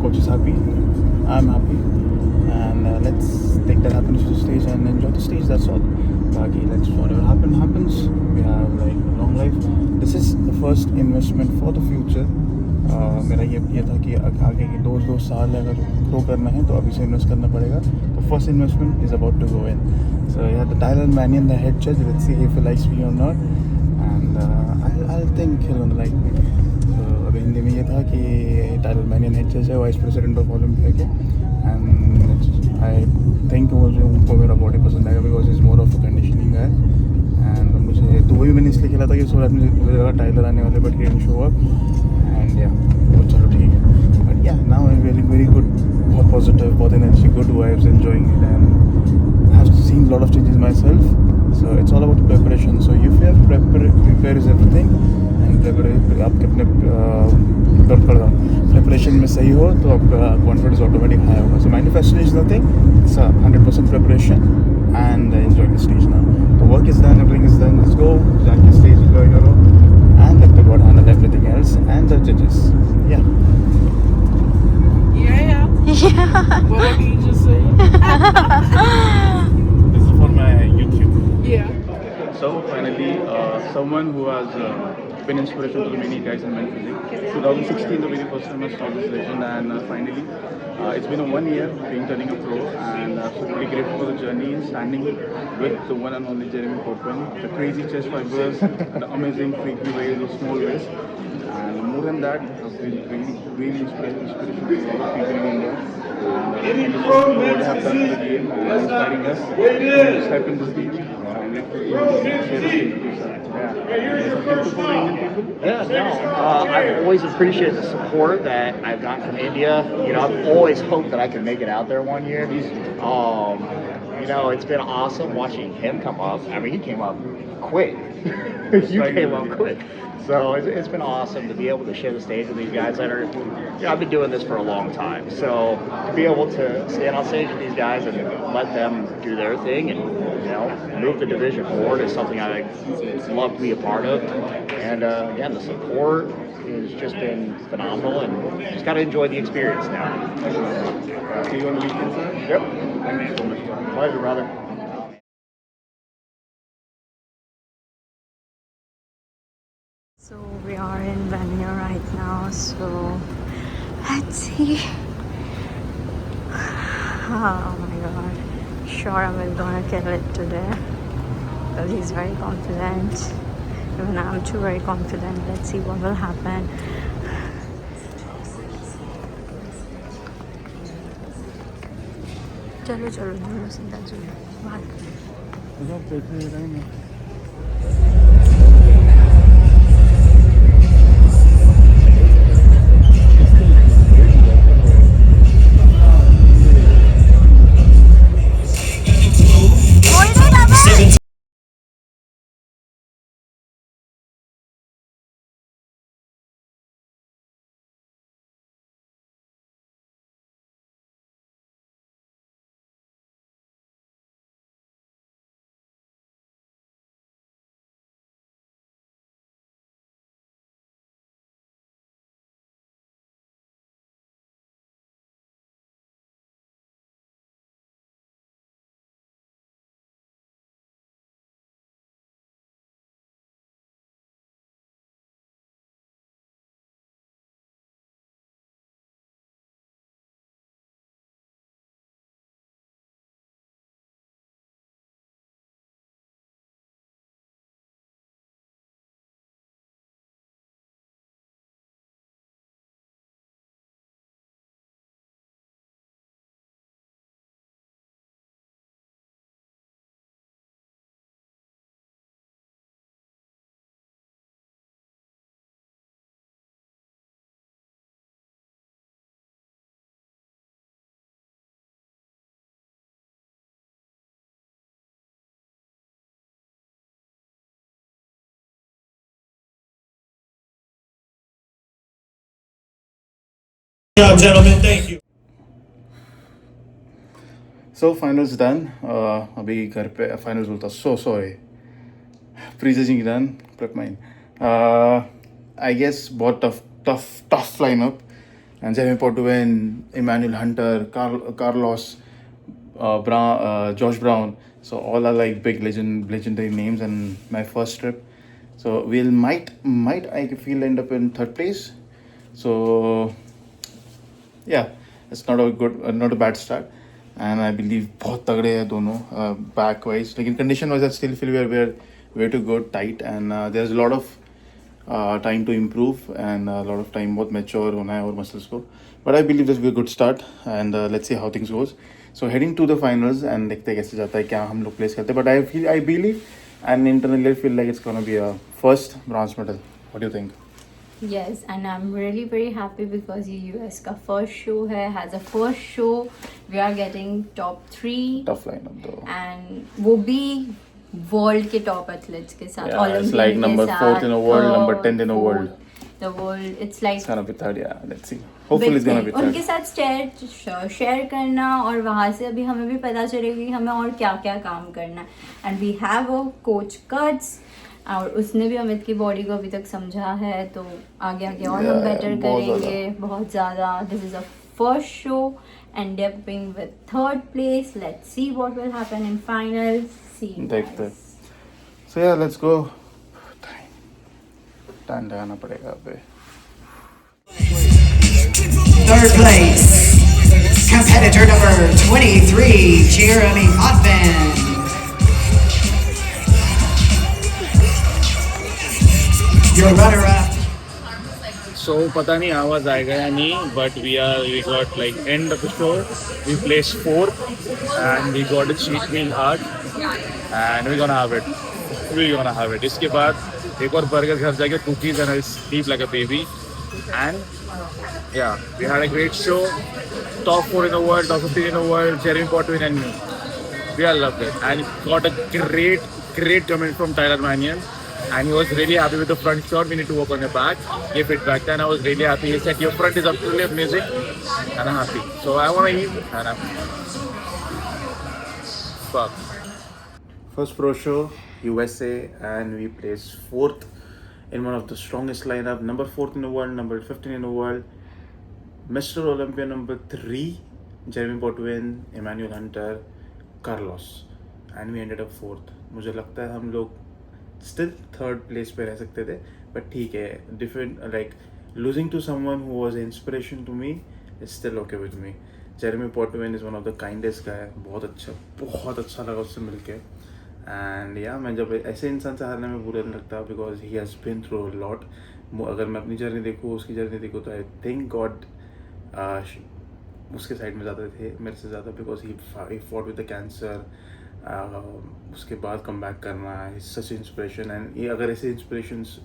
coach is happy, I'm happy, and let's take that happiness to the stage and enjoy the stage. That's all. Baki, let's whatever happens. We have like a long life. This is the first investment for the future. मेरा ये था कि आगे के दो साल अगर grow करना है तो अभी से इन्वेस्ट करना पड़ेगा. The first investment is about to go in. So yeah, the Tyler Manion, the head judge. Let's see if he likes me or not. And I'll think he'll gonna like me. So अभी हिंदी में ये था कि Tyler Manion head judge है, vice president of Olympia के. And I think उनको मेरा body पसंद आएगा because he's more of a conditioning guy. And मुझे तो वही मैंने इसलिए खेला था कि सो मुझे टाइलर आने वाले but he didn't show up. And yeah, वो चलो ठीक है. But yeah, now I'm feeling very good, बहुत positive, बहुत energy, good vibes, enjoying it, and I have seen a lot of changes myself. So it's all about preparation. So if you have prepare is everything, and आपके अपने preparation में सही हो तो आपका confidence automatic high होगा. So manifestation is nothing. It's 100% preparation and enjoy the stage now. The work is done, everything is done. Let's go. Jack the stage, enjoy your own. And let the God handle everything else and the judges. Yeah. Whatever you just said. This is for my YouTube. Yeah. So finally, someone who has been inspiration to many guys in men's physique. 2016, the very first time I saw this legend, and finally, it's been a 1 year being turning a pro, and I'm so really grateful for the journey, standing with the one and only Jeremy Corbin, the crazy chest fibers, the amazing freaky ways, the small ways, and more than that, I've been really inspiration to a lot of people in India. And what they have done for the game, and inspiring us to step in this game. Yeah, no. I've always appreciated the support that I've gotten from India. You know, I've always hoped that I could make it out there one year. You know, it's been awesome watching him come up. I mean, he came up quick. You came up quick. So it's been awesome to be able to share the stage with these guys that are, you know, I've been doing this for a long time. So to be able to stand on stage with these guys and let them do their thing and, you know, move the division forward is something I love to be a part of. And again, the support has just been phenomenal and just got to enjoy the experience now. See you on the weekend, sir? Yep. Thank you so much. Pleasure, brother. So we are in venue right now, so let's see. Oh my god, sure I'm gonna kill it today because he's very confident. Even I'm too very confident. Let's see what will happen. चलो चलो चलो सीधा चलो बाहर. Gentlemen, thank you. So finals done. अभी घर पे finals बोलता. So sorry. Pre-judging done. Prep mine. I guess बहुत tough lineup. and Jeremy Portuin, Emmanuel Hunter, Carlos, Josh Brown. So all are like big legendary names, and my first trip. So we'll might I feel end up in third place. So yeah, it's not a bad start. And I believe बहुत तगड़े हैं दोनों back wise. लेकिन condition wise I still feel we're way to go tight, and there's a lot of time to improve, and a lot of time बहुत mature होना है और muscles को. But I believe this will be a good start, and let's see how things goes. So heading to the finals, and देखते हैं कैसे जाता है, क्या हम लोग place करते हैं. But I believe and internally I feel like it's gonna be a first bronze medal. What do you think? Yes, and I'm really very happy because ये US का first show है, has a first show. We are getting top 3 Tough lineup though. and वो भी world के top athletes के साथ, Yeah, it's Olympian like के number साथ, 4th in the world, number third, 10th in the world. fourth, the world. It's like It's gonna be third, yeah. Let's see. Hopefully it's gonna be third. उनके साथ share करना, और वहाँ से अभी हमें भी पता चलेगा कि हमें और क्या क्या काम करना है. And we have a coach cuts, और उसने भी अमित की बॉडी को अभी तक समझा है, तो आगे आगे और हम बेटर करेंगे बहुत ज़्यादा. This is a first show ending with third place. Let's see what will happen in finals. See you देखते हैं. guys. So yeah, let's go. Time लगाना पड़ेगा अबे. Third place, competitor number 23, Jeremy Potvin. Your runner-up, So पता नहीं आवाज आएगा या नहीं, but we got like end of the show. We placed 4th and we got a cheat meal hard and we're gonna have it. We're gonna have it. इसके बाद एक और बर्गर घर जाके cookies and I sleep like a baby. And yeah, we had a great show. Top 4 in the world, top 15 in the world, Jeremy Portuin and me. We all loved it and got a great comment from Tyler Mannion. And he was really happy with the front shot. We need to work on your back. He feedback and I was really happy. He said your front is absolutely amazing, and I'm happy. So I want to eat, and I'm fuck. First pro show, USA, and we placed 4th in one of the strongest lineup. Number 4th in the world, number 15 in the world. Mr. Olympia number 3, Jeremy Portuin, Emmanuel Hunter, Carlos, and we ended up 4th. मुझे लगता है हम लोग still third place पे रह सकते थे, but ठीक है. Different, like losing to someone who was an inspiration to me is still okay with me. Jeremy Portuin is one of the kindest guy. बहुत अच्छा लगा उससे मिलके. And yeah, मैं जब ऐसे इंसान से हारने में बुरा नहीं लगता, because he has been through a lot. अगर मैं अपनी जर्नी देखूँ, उसकी जर्नी देखूँ, तो I thank God उसके साइड में ज़्यादा थे मेरे से ज़्यादा, because he fought with the cancer. उसके बाद कम बैक करना है सच इंस्पिरेशन. एंड ये अगर ऐसे इंस्पिरेशंस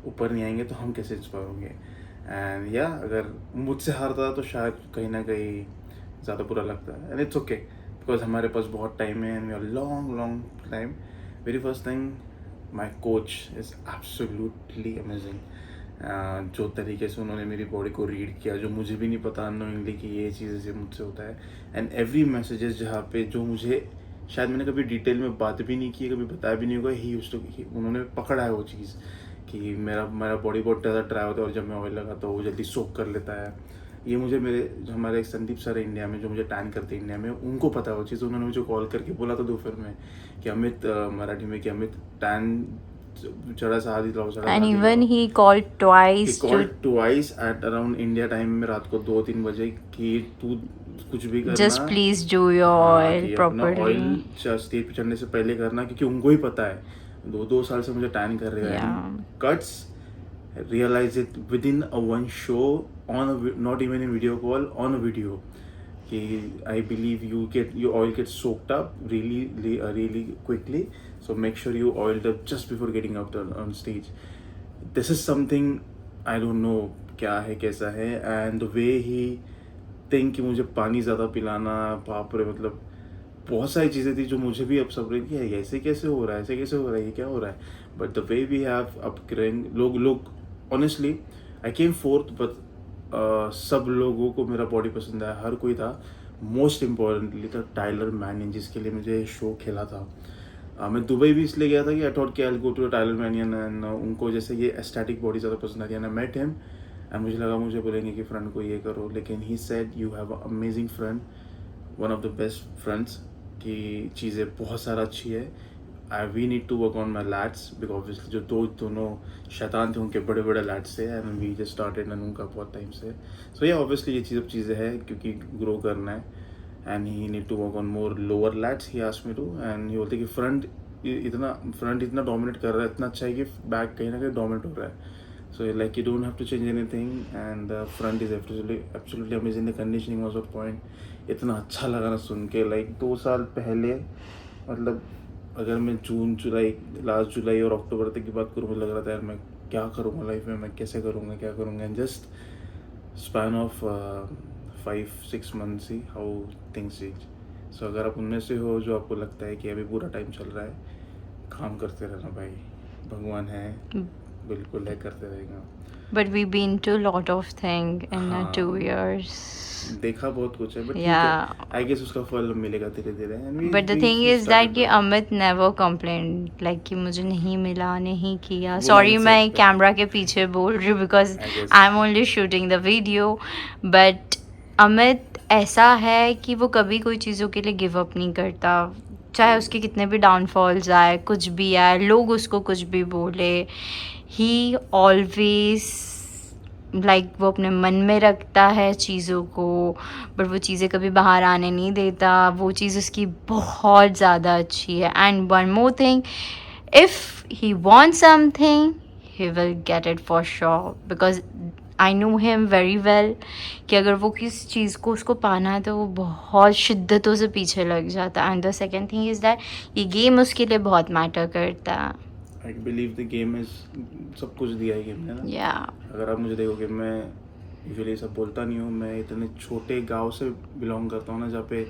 ऊपर नहीं आएंगे तो हम कैसे इंस्पायर होंगे. एंड या अगर मुझसे हारता तो शायद कहीं ना कहीं ज़्यादा बुरा लगता है. एंड इट्स ओके, बिकॉज हमारे पास बहुत टाइम है, and we are long time. Very first thing, my coach is absolutely amazing. जो तरीके से उन्होंने मेरी बॉडी को रीड किया, जो मुझे भी नहीं पता अननोइंगली कि ये चीज़ से मुझसे होता है. एंड एवरी मैसेजेस जहाँ पे जो मुझे शायद मैंने कभी डिटेल में बात भी नहीं की, कभी बताया भी नहीं होगा, उन्होंने पकड़ा है वो चीज़ कि मेरा बॉडी बहुत ज़्यादा ड्राई होता है, और जब मैं ऑयल लगाता हूँ वो जल्दी सोक कर लेता है. ये मुझे हमारे संदीप सर इंडिया में जो मुझे टैन करते हैं इंडिया में, उनको पता है वो चीज़. उन्होंने मुझे कॉल करके बोला था दोपहर में कि अमित, मराठी में, कि अमित टैन चढ़ा सा आदि लाओ. And even he called twice at around India time में रात को 2-3 बजे कि तू कुछ भी करना, just please do your oil properly. Oil stage पे चढ़ने से पहले करना, क्योंकि उनको ही पता है 2 साल से मुझे टैन कर रहे हैं. Cuts realize it within a one show on not even in video call, on a video. I believe your oil gets soaked up really quickly. So make sure you oiled up just before getting up on stage. This is something I don't know क्या है कैसा है. And the way he think कि मुझे पानी ज़्यादा पिलाना, बाप रे, मतलब बहुत सारी चीज़ें थी जो मुझे भी अब सब कि ऐसे कैसे हो रहा है, ये क्या हो रहा है. But the way we have upgrade, लोग honestly I came 4th, but सब लोगों को मेरा बॉडी पसंद आया, हर कोई था. मोस्ट इम्पॉर्टेंटली था टाइलर मैनियन, जिसके लिए मुझे शो खेला था. मैं दुबई भी इसलिए गया था कि आई थॉट कि I will go to Tyler Manion, and उनको जैसे ये एस्थेटिक बॉडी ज़्यादा पसंद आती है. And I met him and मुझे लगा मुझे बोलेंगे कि फ्रेंड को ये करो, लेकिन he said you have a amazing friend, one of the best friends, कि चीज़ें बहुत सारा अच्छी है. We need to work on my lats, because obviously जो दोनों शैतान थे उनके बड़े बड़े लैट्स थे, and we just started and उनका बहुत टाइम से. सो या ऑब्वियसली ये चीज़ें हैं क्योंकि ग्रो करना है, and he need to work on more lower lats. He asked me to, and he बोलते कि फ्रंट इतना डोमिनेट कर रहा है, इतना अच्छा है कि बैक कहीं ना कहीं डोमिनेट हो रहा है. So like you don't have to change anything, and the front is absolutely amazing. The conditioning was on point. इतना अच्छा लगा ना सुन के. like 2 साल पहले, मतलब अगर मैं जून जुलाई लास्ट जुलाई और अक्टूबर तक की बात करूँ, मुझे लग रहा था यार मैं क्या करूँगा लाइफ में, मैं कैसे करूँगा क्या करूँगा. And just span of 5-6 months ही हाउ थिंग्स चेंज. सो अगर आप उनमें से हो जो आपको लगता है कि अभी पूरा टाइम चल रहा है, काम करते रहना भाई, भगवान है, बिल्कुल है, करते रहेगा. But we've been to a lot of things in हाँ. 2 years. देखा बहुत कुछ है, बट Yeah. आई गेस उसका फल मिलेगा धीरे धीरे. But the thing is that कि अमित never complained like कि मुझे नहीं मिला, नहीं किया. वो Sorry mindset मैं पे. कैमरा के पीछे बोल रही हूँ because I guess. I'm only shooting the video. But Amit ऐसा है कि वो कभी कोई चीज़ों के लिए गिव अप नहीं करता, चाहे उसके कितने भी डाउनफॉल्स आए, कुछ भी आए, लोग उसको कुछ भी बोले. ही ऑलवेज लाइक वो अपने मन में रखता है चीज़ों को, बट वो चीज़ें कभी बाहर आने नहीं देता. वो चीज़ उसकी बहुत ज़्यादा अच्छी है. And one more thing, if he want something he will get it for sure, because I know him very well कि अगर वो किस चीज़ को उसको पाना है तो वो बहुत शिद्दतों से पीछे लग जाता है. And the second thing is that ये गेम उसके लिए बहुत मैटर करता है. I believe the game is, सब कुछ दिया है गेम ने ना. या अगर आप मुझे देखोगे, मैं यूजुअली सब बोलता नहीं हूँ, मैं इतने छोटे गांव से बिलोंग करता हूँ ना, जहाँ पे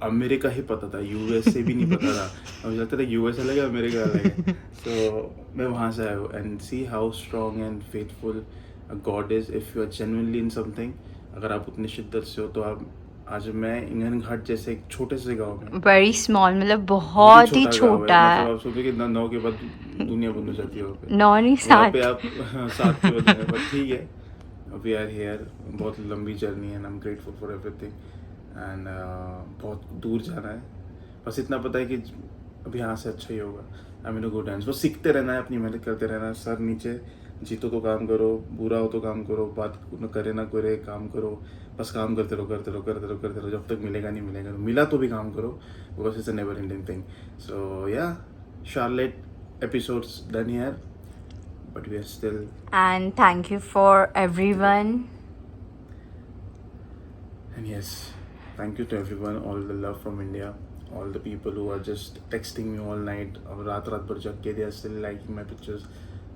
अमेरिका ही पता था, यूएसए भी नहीं पता था. मुझे लगता था यूएस अलग है, अमेरिका अलग है. सो मैं वहाँ से आया हूँ, and see how strong and faithful God is if you are genuinely in something. अगर आप उतनी शिद्दत से हो तो आप, आज मैं इंगन घाट जैसे एक छोटे से गांव में, वेरी स्मॉल, मतलब बहुत ही छोटा है. मतलब आप सोचो कि 9 के बाद दुनिया बंद हो जाती है वहाँ पे. 9 नहीं वहाँ 7. पे आप 7 के बाद पर ठीक है, वी आर हियर. बहुत लंबी जर्नी है, I am grateful for everything, and बहुत दूर जाना है. बस इतना पता है कि अभी यहाँ से अच्छा ही होगा. I mean good hands. बस सीखते रहना है, अपनी मेहनत करते रहना है, सर नीचे, जीतो तो काम करो, बुरा हो तो काम करो, बात करे ना करे काम करो, बस काम करते रहो करते रहो करते रहो करते रहो, जब तक मिलेगा नहीं मिलेगा. मिला तो भी काम करो, because it's a never ending thing. So yeah, Charlotte episodes done here, but we are still. And thank you for everyone. And yes, thank you to everyone, all the love from India, all the people who are just texting me all night, और रात भर जग के they are still liking my pictures.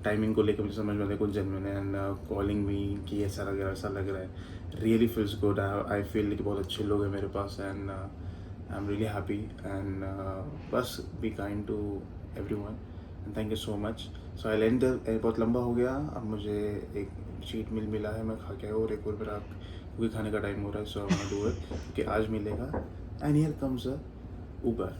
Timing को लेकर मुझे समझ में आता है कुछ जेन्युइन है, एंड कॉलिंग मी कि ऐसा लग रहा है ऐसा लग रहा है. Really feels good. I feel कि बहुत अच्छे लोग हैं मेरे पास, and I am really happy. And बस be kind to everyone, and thank you so much. So I and बहुत लंबा हो गया. अब मुझे एक चीट मील मिला है, मैं खा के आया, और एक और मेरा क्योंकि खाने का टाइम हो रहा है. So I want to do it, कि आज मिलेगा. And here comes a Uber.